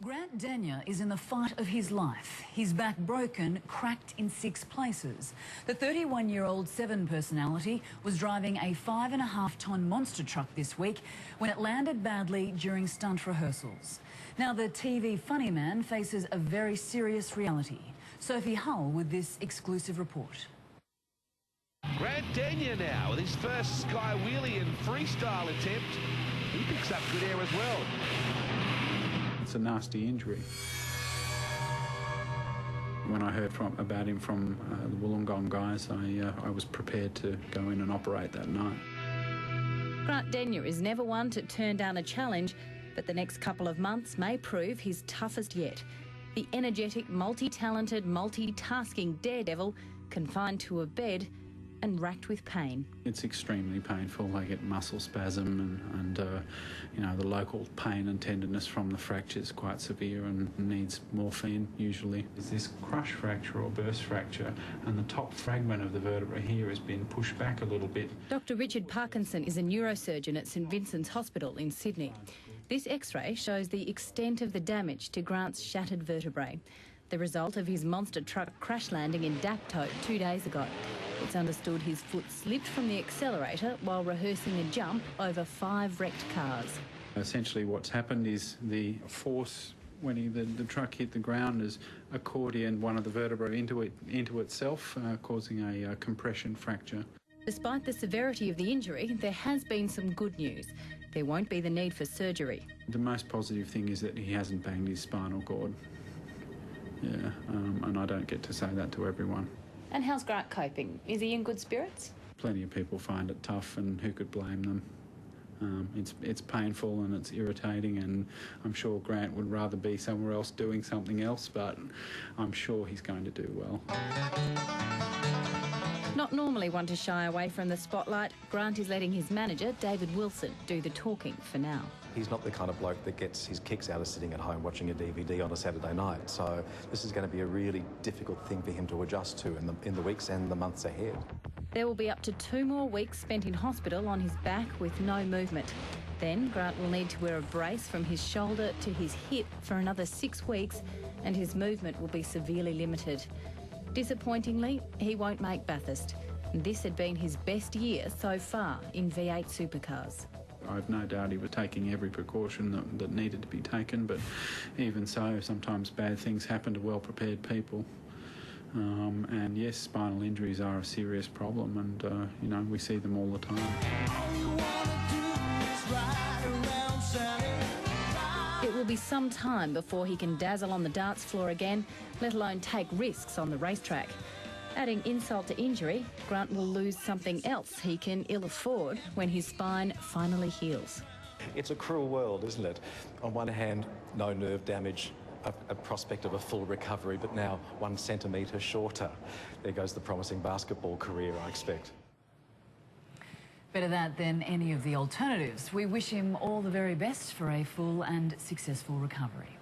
Grant Denyer is in the fight of his life. His back broken, cracked in 6 places. The 31-year-old Seven personality was driving a 5.5-tonne monster truck this week when it landed badly during stunt rehearsals. Now the TV funny man faces a very serious reality. Sophie Hull with this exclusive report. Grant Denyer now with his first sky wheelie and freestyle attempt. He picks up good air as well. It's a nasty injury. When I heard about him from the Wollongong guys, I was prepared to go in and operate that night. Grant Denyer is never one to turn down a challenge, but the next couple of months may prove his toughest yet. The energetic, multi-talented, multitasking daredevil confined to a bed and racked with pain. It's extremely painful. I get muscle spasm and the local pain and tenderness from the fracture is quite severe and needs morphine usually. Is this crush fracture or burst fracture, and the top fragment of the vertebra here has been pushed back a little bit. Dr. Richard Parkinson is a neurosurgeon at St Vincent's Hospital in Sydney. This X-ray shows the extent of the damage to Grant's shattered vertebrae, the result of his monster truck crash landing in Dapto 2 days ago. It's understood his foot slipped from the accelerator while rehearsing a jump over 5 wrecked cars. Essentially what's happened is the force when the truck hit the ground has accordioned one of the vertebrae into itself, causing a compression fracture. Despite the severity of the injury, there has been some good news. There won't be the need for surgery. The most positive thing is that he hasn't banged his spinal cord. Yeah, and I don't get to say that to everyone. And how's Grant coping? Is he in good spirits? Plenty of people find it tough, and who could blame them? It's painful and it's irritating, and I'm sure Grant would rather be somewhere else doing something else, but I'm sure he's going to do well. Not normally one to shy away from the spotlight, Grant is letting his manager, David Wilson, do the talking for now. He's not the kind of bloke that gets his kicks out of sitting at home watching a DVD on a Saturday night, so this is going to be a really difficult thing for him to adjust to in the weeks and the months ahead. There will be up to 2 more weeks spent in hospital on his back with no movement. Then Grant will need to wear a brace from his shoulder to his hip for another 6 weeks, and his movement will be severely limited. Disappointingly, he won't make Bathurst. This had been his best year so far in V8 supercars. I've no doubt he was taking every precaution that needed to be taken, but even so, sometimes bad things happen to well-prepared people. And yes, spinal injuries are a serious problem, and we see them all the time. It will be some time before he can dazzle on the dance floor again, let alone take risks on the racetrack. Adding insult to injury, Grant will lose something else he can ill afford when his spine finally heals. It's a cruel world, isn't it? On one hand, no nerve damage, a prospect of a full recovery, but now 1 centimetre shorter. There goes the promising basketball career, I expect. Better that than any of the alternatives. We wish him all the very best for a full and successful recovery.